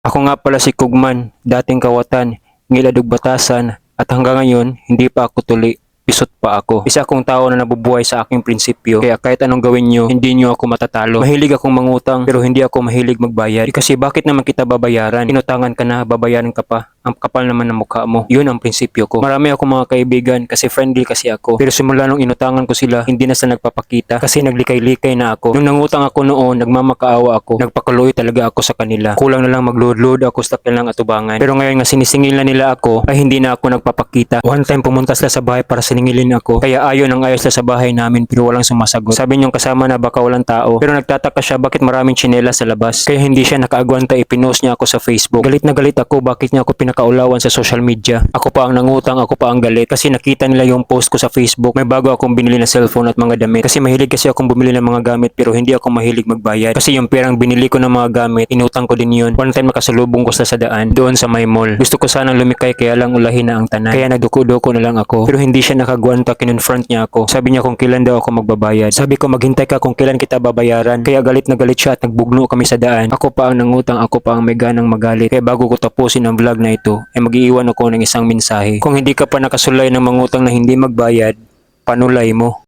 Ako nga pala si Kugman, dating kawatan, ngiladog batasan, at hanggang ngayon, hindi pa ako tuli. Pisot pa ako. Isa akong tao na nabubuhay sa aking prinsipyo, kaya kahit anong gawin nyo, hindi nyo ako matatalo. Mahilig akong mangutang, pero hindi ako mahilig magbayad. Kasi bakit naman kita babayaran? Inutangan ka na, babayaran ka pa. Ang kapal naman ng mukha mo. Yun ang prinsipyo ko. Marami akong mga kaibigan kasi friendly kasi ako. Pero simula nung inutangan ko sila, hindi na sila nagpapakita kasi naglikay-likay na ako. Nung nangutang ako noon, nagmamakaawa ako. Nagpakuloy talaga ako sa kanila. Kulang na lang magload-load ako sa kanilang atubangan. Pero ngayon nga sinisingil na nila ako, ay hindi na ako nagpapakita. One time pumunta sila sa bahay para siningilin ako. Kaya ayon ang ayos sila sa bahay namin pero walang sumasagot. Sabi niyong kasama na baka walang tao. Pero nagtataka siya bakit maraming tsinelas sa labas. Kaya hindi siya nakaagwanta, ipinost niya ako sa Facebook. Galit na galit ako, bakit niya ako pinakaulawan sa social media. Ako pa ang nangutang, ako pa ang galit kasi nakita nila yung post ko sa Facebook. May bago akong binili na cellphone at mga damit. Kasi mahilig kasi akong bumili ng mga gamit pero hindi ako mahilig magbayad. Kasi yung perang binili ko ng mga gamit, inutang ko din yun. One time nakasalubong ko sa daan doon sa may mall. Gusto ko sanang lumikay kaya lang ulahin na ang tanan. Kaya nagduko-duko na lang ako. Pero hindi siya nakagwanta, kinonfront niya ako. Sabi niya kung kailan daw ako magbabayad. Sabi ko maghintay ka kung kailan kita babayaran. Kaya galit na galit siya at nagbugno kami sa daan. Ako pa ang nangutang, ako pa ang may ganang magalit. Kaya bago ko tapusin ang vlog na ito, ay mag-iiwan ako ng isang mensahe. Kung hindi ka pa nakasulay ng mangutang na hindi magbayad, panulay mo.